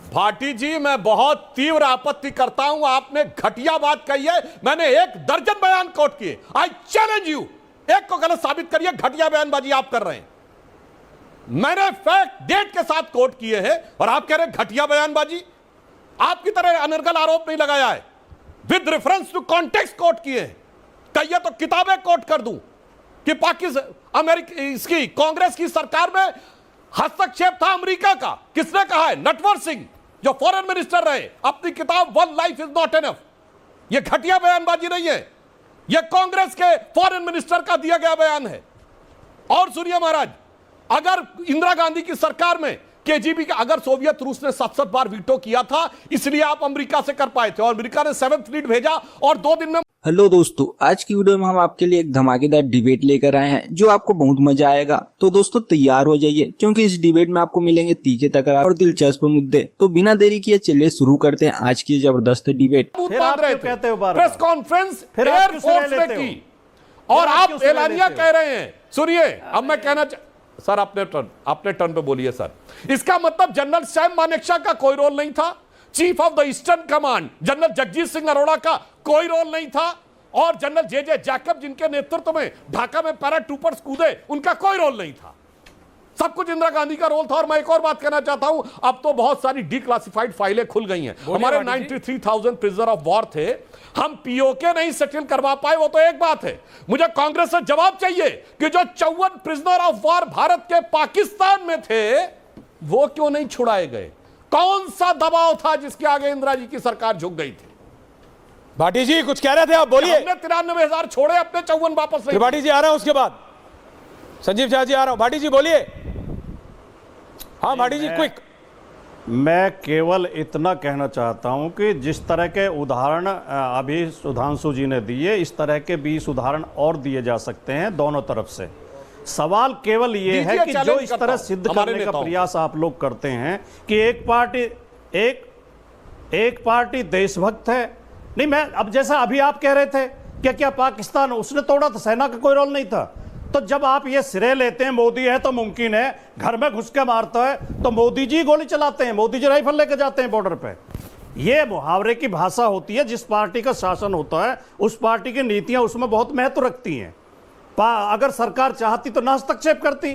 भाटी जी, मैं बहुत तीव्र आपत्ति करता हूं। आपने घटिया बात कही है। मैंने 1 दर्जन बयान कोट किए। आई चैलेंज यू, एक को गलत साबित करिए। घटिया बयानबाजी आप कर रहे हैं। मैंने फैक्ट डेट के साथ कोट किए हैं और आप कह रहे हैं घटिया बयानबाजी। आपकी तरह अनर्गल आरोप नहीं लगाया है, with reference to context quote किए हैं। कहिए तो किताबें कोट कर दूं कि पाकिस्तान अमेरिका इसकी कांग्रेस की सरकार में हस्तक्षेप था अमेरिका का। किसने कहा है? नटवर सिंह, जो फॉरेन मिनिस्टर रहे। अपनी किताब one life is not enough. यह घटिया बयानबाजी नहीं है, यह कांग्रेस के फॉरेन मिनिस्टर का दिया गया बयान है। और सुनिए महाराज, अगर इंदिरा गांधी की सरकार में केजीबी का अगर सोवियत रूस ने 7-7 बार वीटो किया था, इसलिए आप अमेरिका से कर पाए थे और अमेरिका ने 7th फ्लीट भेजा और 2 दिन में। हेलो दोस्तों, आज की वीडियो में हम आपके लिए एक धमाकेदार डिबेट लेकर आए हैं जो आपको बहुत मजा आएगा। तो दोस्तों तैयार हो जाइए, क्योंकि इस डिबेट में आपको मिलेंगे तीखे तकरार और दिलचस्प मुद्दे। तो बिना देरी किए चलिए शुरू करते हैं आज की जबरदस्त डिबेट। फिर आप क्यों कहते हो प्रेस कॉन्फ्रेंस एयरफोर्स ने की और आप एलानिया कह रहे हैं। सुनिए, अब मैं कहना सर, अपने टर्न पे बोलिए सर। इसका मतलब जनरल सैम मानेकशॉ का कोई रोल नहीं था, chief of the eastern command general Jagjit Singh Arora का कोई रोल नहीं था, और जनरल जे जैकब जिनके नेतृत्व में ढाका में पैरा ट्रूपर्स कूदे, उनका कोई रोल नहीं था। सब कुछ इंदिरा गांधी का रोल था। और मैं एक और बात कहना चाहता हूं, अब तो बहुत सारी डिक्लासिफाइड फाइलें खुल गई हैं। हमारे 93,000 प्रिजनर ऑफ वॉर थे, हम पीओके नहीं सेटल करवा पाए, वो तो एक बात है। मुझे कांग्रेस से जवाब चाहिए कि जो 54 प्रिजनर ऑफ वॉर भारत के पाकिस्तान में थे, वो क्यों नहीं छुड़ाए गए? कौन सा दबाव था जिसके आगे इंदिरा जी की सरकार झुक गई थी? भाटी जी कुछ कह रहे थे, आप बोलिए। हमने 93,000 छोड़े, अपने 54 वापस नहीं। भाटी जी आ रहा हूं, उसके बाद संजीव झा जी आ रहा हूं। भाटी जी बोलिए। हाँ भाटी जी क्विक। मैं केवल इतना कहना चाहता हूं कि जिस तरह के उदाहरण अभी सुधांशु जी ने दिए, इस तरह के 20 उदाहरण और दिए जा सकते हैं दोनों तरफ से। सवाल केवल ये है कि जो इस तरह सिद्ध करने का प्रयास आप लोग करते हैं कि एक पार्टी देशभक्त है। नहीं, मैं अब जैसा अभी आप कह रहे थे क्या पाकिस्तान उसने तोड़ा था, सेना का कोई रोल नहीं था। तो जब आप ये सिरे लेते हैं मोदी है तो मुमकिन है, घर में घुस के मारता है तो मोदी जी गोली चलाते हैं, मोदी जी राइफल लेके जाते हैं बॉर्डर पे। ये मुहावरे की भाषा होती है। जिस पार्टी का शासन होता है उस पार्टी की नीतियां उसमें बहुत महत्व रखती हैं। अगर सरकार चाहती तो ना हस्तक्षेप करती।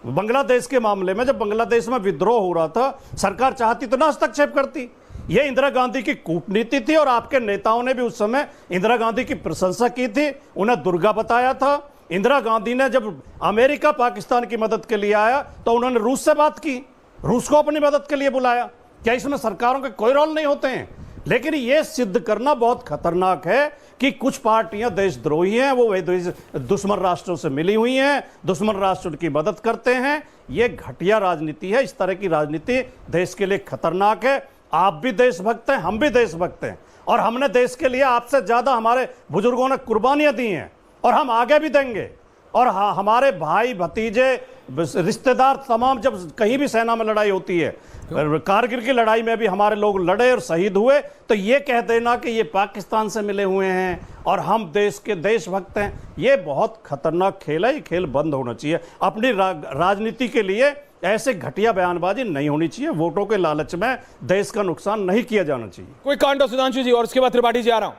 बांग्लादेश के मामले में जब बांग्लादेश में विद्रोह हो रहा था, सरकार चाहती तो ना हस्तक्षेप करती। यह इंदिरा गांधी की कूटनीति थी और आपके नेताओं ने भी उस समय इंदिरा गांधी की प्रशंसा की थी, उन्हें दुर्गा बताया था। इंदिरा गांधी ने जब अमेरिका पाकिस्तान की मदद के लिए आया तो उन्होंने रूस से बात की, रूस को अपनी मदद के लिए बुलाया। क्या इसमें सरकारों के कोई रोल नहीं होते हैं? लेकिन यह सिद्ध करना बहुत खतरनाक है कि कुछ पार्टियां देशद्रोही हैं, वो दुश्मन राष्ट्रों से मिली हुई हैं, दुश्मन राष्ट्र उनकी मदद करते हैं। यह घटिया राजनीति है। इस तरह की राजनीति देश के लिए खतरनाक है। आप भी देशभक्त हैं, हम भी देशभक्त हैं, और हमने देश के लिए आपसे ज्यादा हमारे बुजुर्गों ने कुर्बानियां दी हैं और हम आगे भी देंगे। और हमारे भाई भतीजे रिश्तेदार तमाम, जब कहीं भी सेना में लड़ाई होती है, कारगिल की लड़ाई में भी हमारे लोग लड़े और शहीद हुए, तो ये कह देना कि ये पाकिस्तान से मिले हुए हैं और हम देश के देशभक्त हैं, ये बहुत खतरनाक खेल है। ये खेल बंद होना चाहिए। अपनी राजनीति के लिए ऐसे घटिया बयानबाजी नहीं होनी चाहिए। वोटों के लालच में देश का नुकसान नहीं किया जाना चाहिए। कोई कांटो सुधांशु जी और उसके बाद त्रिपाठी जी आ रहा हूं।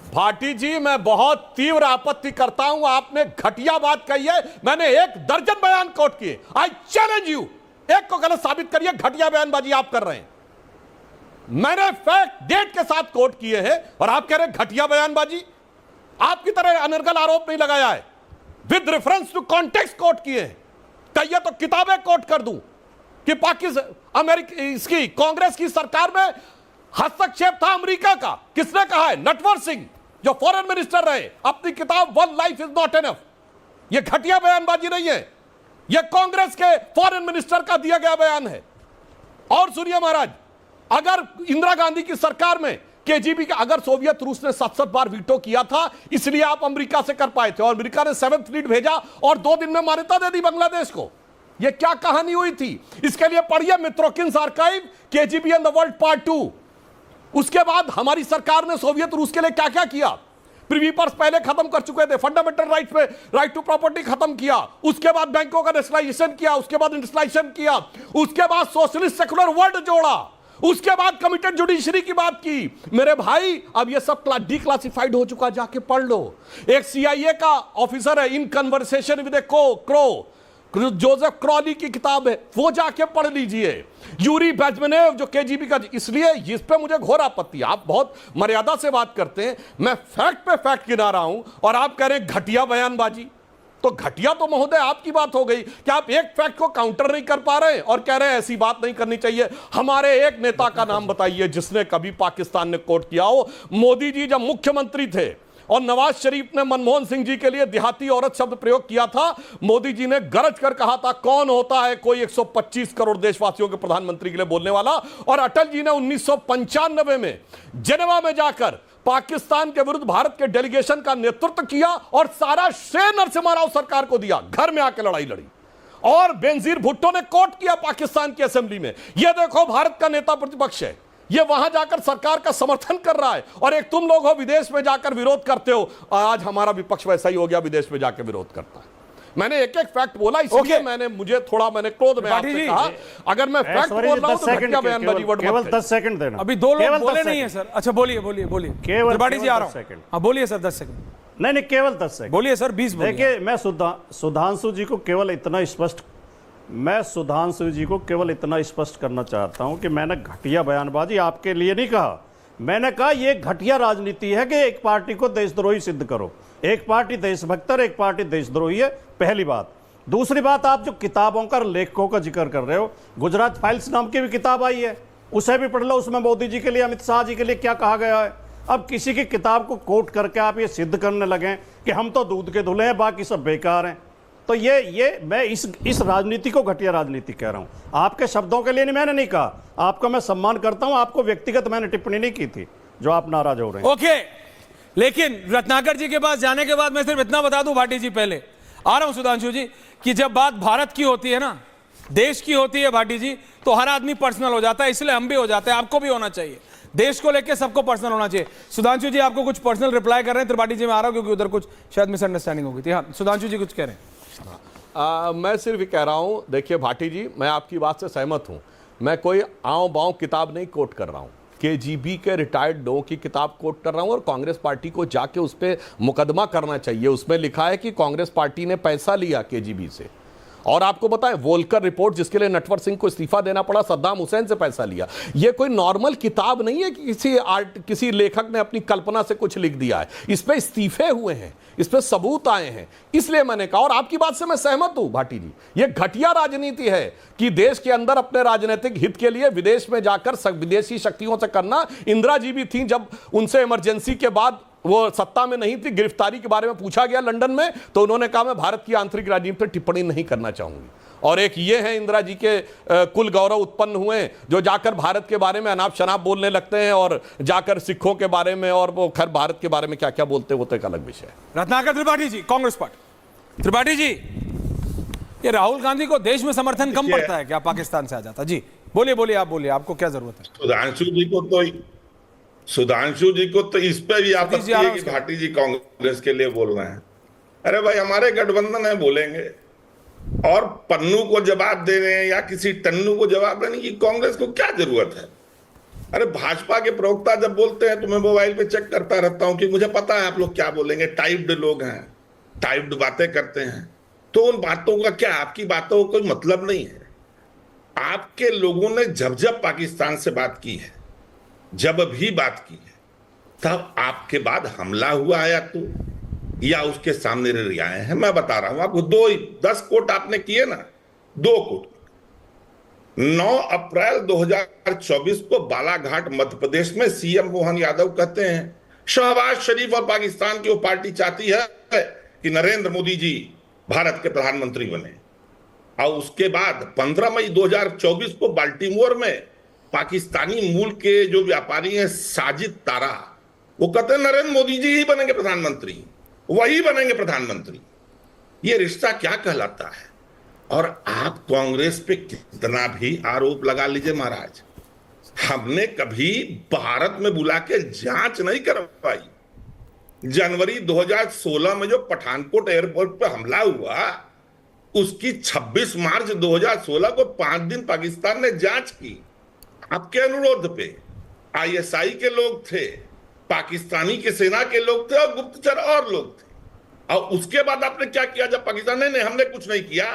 भाटी जी, मैं बहुत तीव्र आपत्ति करता हूं। आपने घटिया बात कही है। मैंने 1 दर्जन बयान कोट किए। आई चैलेंज यू, एक को गलत साबित करिए। घटिया बयानबाजी आप कर रहे हैं। मैंने फैक्ट डेट के साथ कोट किए हैं और आप कह रहे हैं घटिया बयानबाजी। आपकी तरह अनर्गल आरोप नहीं लगाया है, with reference to context quote किए हैं। कहिए तो किताबें कोट कर दूं कि पाकिस्तान अमेरिका इसकी कांग्रेस की सरकार में हस्तक्षेप था अमेरिका का। किसने कहा है? नटवर सिंह, जो फॉरेन मिनिस्टर रहे। अपनी किताब one life is not enough. यह घटिया बयानबाजी नहीं है, यह कांग्रेस के फॉरेन मिनिस्टर का दिया गया बयान है। और सुनिए महाराज, अगर इंदिरा गांधी की सरकार में केजीबी का अगर सोवियत रूस ने 7-7 बार वीटो किया था, इसलिए आप अमेरिका से कर पाए थे और अमेरिका ने 7th फ्लीट भेजा और 2 दिन में मान्यता दे दी बांग्लादेश को। यह क्या कहानी हुई थी? इसके लिए पढ़िए Mitrokhin's archive, KGB and the world part 2। उसके बाद हमारी सरकार ने सोवियत रूस के लिए क्या क्या किया। प्रीवी पर्स पहले खत्म कर चुके थे, फंडामेंटल राइट पे राइट टू प्रॉपर्टी खत्म किया, उसके बाद बैंकों का नेशनलाइजेशन किया, उसके बाद इंडस्ट्रियलाइजेशन किया, उसके बाद सोशलिस्ट सेकुलर वर्ल्ड जोड़ा, उसके बाद कमिटेड जुडिशरी की बात की। मेरे भाई अब ये सब डिक्लासिफाइड हो चुका, जाके पढ़ लो। एक सीआईए का ऑफिसर है, in conversation with A crow, Joseph Crawley की किताब है, वो जाके पढ़ लीजिए। यूरी बेजमेनेव जो केजीबी का, इसलिए इस पे मुझे घोर आपत्ति। आप बहुत मर्यादा से बात करते हैं, मैं फैक्ट पे फैक्ट गिना रहा हूं और आप कह रहे हैं घटिया बयानबाजी। तो घटिया तो महोदय आपकी बात हो गई कि आप एक फैक्ट को काउंटर नहीं कर पा रहे और कह रहे हैं ऐसी बात नहीं करनी चाहिए। हमारे एक नेता का नाम बताइए जिसने कभी पाकिस्तान ने कोट किया हो। मोदी जी जब मुख्यमंत्री थे और नवाज शरीफ ने मनमोहन सिंह जी के लिए देहाती औरत शब्द प्रयोग किया था, मोदी जी ने गरज कर कहा था कौन होता है कोई 125 करोड़ देशवासियों के प्रधानमंत्री के लिए बोलने वाला। और अटल जी ने 1995 में जेनेवा में जाकर पाकिस्तान के विरुद्ध भारत के डेलीगेशन का नेतृत्व किया और सारा श्रेय नरसिम्हा राव सरकार को दिया, घर में आके लड़ाई लड़ी। और बेनजीर भुट्टो ने कोट किया पाकिस्तान की असेंबली में, यह देखो भारत का नेता प्रतिपक्ष है, ये वहां जाकर सरकार का समर्थन कर रहा है, और एक तुम लोग हो विदेश में जाकर विरोध करते हो। आज हमारा विपक्ष वैसा ही हो गया, विदेश में जाकर विरोध करता है। मैंने एक एक फैक्ट बोला, इसलिए मैंने क्रोध में आपसे कहा अगर मैं फैक्ट बोल रहा हूं तो घटिया बयानबाजी वर्ड केवल 10 सेकंड देना। अभी दो लोग बोले नहीं है सर। अच्छा बोलिए त्रिपाठी जी, आ रहा हूं। हाँ बोलिए सर, 10 सेकंड। नहीं केवल 10 सेकंड बोलिए सर, 20 बोलिए। देखिए मैं सुधांशु जी को केवल इतना स्पष्ट करना चाहता हूं कि मैंने घटिया बयानबाजी आपके लिए नहीं कहा। मैंने कहा यह घटिया राजनीति है कि एक पार्टी को देशद्रोही सिद्ध करो। एक पार्टी देशभक्त और एक पार्टी देशद्रोही है, पहली बात। दूसरी बात, आप जो किताबों का लेखकों का जिक्र कर रहे हो, गुजरात फाइल्स नाम की भी किताब आई है, उसे भी पढ़ लो। उसमें मोदी जी के लिए, अमित शाह जी के लिए क्या कहा गया है। अब किसी की किताब को कोट करके आप ये सिद्ध करने लगे कि हम तो दूध के धुले हैं, बाकी सब बेकार हैं, तो ये मैं इस राजनीति को घटिया राजनीति कह रहा हूं। आपके शब्दों के लिए नहीं, मैंने नहीं कहा। आपका मैं सम्मान करता हूं, आपको व्यक्तिगत मैंने टिप्पणी नहीं की थी जो आप नाराज हो रहे हैं। ओके, लेकिन रत्नाकर जी के पास जाने के बाद मैं सिर्फ इतना बता दूं, भाटी जी पहले आ रहा हूं सुधांशु जी, कि जब बात भारत की होती है ना, देश की होती है भाटी जी, तो हर आदमी पर्सनल हो जाता है। इसलिए हम भी हो जाते हैं, आपको भी होना चाहिए। देश को लेकर सबको पर्सनल होना चाहिए। सुधांशु जी आपको कुछ पर्सनल रिप्लाई कर रहे हैं, त्रिपाठी जी मैं आ रहा हूं क्योंकि उधर कुछ शायद मिसअंडरस्टैंडिंग हो गई थी। हाँ सुधांशु जी कुछ कह रहे हैं। मैं सिर्फ कह रहा हूं, देखिए भाटी जी, मैं आपकी बात से सहमत हूं। मैं कोई आंव बांव किताब नहीं कोट कर रहा हूं, केजीबी के रिटायर्ड लोगों की किताब कोट कर रहा हूं। और कांग्रेस पार्टी को जाके उस पर मुकदमा करना चाहिए। उसमें लिखा है कि कांग्रेस पार्टी ने पैसा लिया केजीबी से। और आपको बताएं, वोल्कर रिपोर्ट जिसके लिए नटवर सिंह को इस्तीफा देना पड़ा, सद्दाम हुसैन से पैसा लिया। यह कोई नॉर्मल किताब नहीं है कि किसी लेखक ने अपनी कल्पना से कुछ लिख दिया है। इस पे इस्तीफे हुए हैं, इस पे सबूत आए हैं। इसलिए मैंने कहा, और आपकी बात से मैं सहमत हूं भाटी जी, यह घटिया राजनीति है कि देश के अंदर अपने राजनीतिक हित के लिए विदेश में जाकर विदेशी शक्तियों से करना। इंदिरा जी भी थी, जब उनसे इमरजेंसी के बाद वो सत्ता में नहीं थी, गिरफ्तारी के बारे में पूछा गया लंदन में, तो उन्होंने कहा मैं भारत की आंतरिक राजनीति पर टिप्पणी नहीं करना चाहूंगी। और एक ये है, इंदिरा जी के कुल गौरव उत्पन्न हुए जो जाकर भारत के बारे में अनाप शनाप बोलने लगते हैं और जाकर सिखों के बारे में, और वो खैर भारत के बारे में क्या क्या बोलते हैं वो तो एक अलग विषय है। रत्नाकर त्रिपाठी जी, कांग्रेस पार्टी। त्रिपाठी जी, ये राहुल गांधी को देश में समर्थन कम पड़ता है क्या पाकिस्तान से आ जाता? जी बोलिए, आप बोलिए, आपको क्या जरूरत है? सुधांशु जी को तो इस पे भी आपत्ति है कि भाटी जी कांग्रेस के लिए बोल रहे हैं। अरे भाई, हमारे गठबंधन है, बोलेंगे। और पन्नू को जवाब देने या किसी टन्नू को जवाब देने की कांग्रेस को क्या जरूरत है? अरे भाजपा के प्रवक्ता जब बोलते हैं तो मैं मोबाइल पे चेक करता रहता हूं कि मुझे पता है आप लोग क्या बोलेंगे। टाइप्ड लोग हैं, टाइप्ड बातें करते हैं, तो उन बातों का क्या, आपकी बातों का कोई मतलब नहीं है। आपके लोगों ने जब पाकिस्तान से बात की है, जब भी बात की है, तब आपके बाद हमला हुआ है या उसके सामने रियाएं हैं। मैं बता रहा हूं आपको, 10 कोट आपने किए ना, 2 कोट। 9 अप्रैल 2024 को बालाघाट मध्य प्रदेश में सीएम मोहन यादव कहते हैं शहबाज शरीफ और पाकिस्तान की वो पार्टी चाहती है कि नरेंद्र मोदी जी भारत के प्रधानमंत्री बने। और उसके बाद 15 मई 2024 को बाल्टीमोर में पाकिस्तानी मूल के जो व्यापारी हैं साजिद तारा, वो कहते हैं नरेंद्र मोदी जी ही बनेंगे प्रधानमंत्री, वही बनेंगे प्रधानमंत्री। ये रिश्ता क्या कहलाता है? और आप कांग्रेस पे कितना भी आरोप लगा लीजिए महाराज, हमने कभी भारत में बुला के जांच नहीं करवाई। जनवरी 2016 में जो पठानकोट एयरपोर्ट पर हमला हुआ, उसकी 26 मार्च 2016 को 5 दिन पाकिस्तान ने जांच की आपके अनुरोध पे। आईएसआई के लोग थे, पाकिस्तानी के सेना के लोग थे और गुप्तचर और लोग थे। और उसके बाद आपने क्या किया जब पाकिस्तान ने हमने कुछ नहीं किया।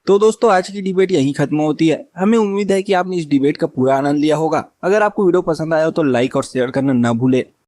तो दोस्तों आज की डिबेट यहीं खत्म होती है। हमें उम्मीद है कि आपने इस डिबेट का पूरा आनंद लिया होगा। अगर आपको वीडियो पसंद आया हो तो लाइक और शेयर करना ना भूले।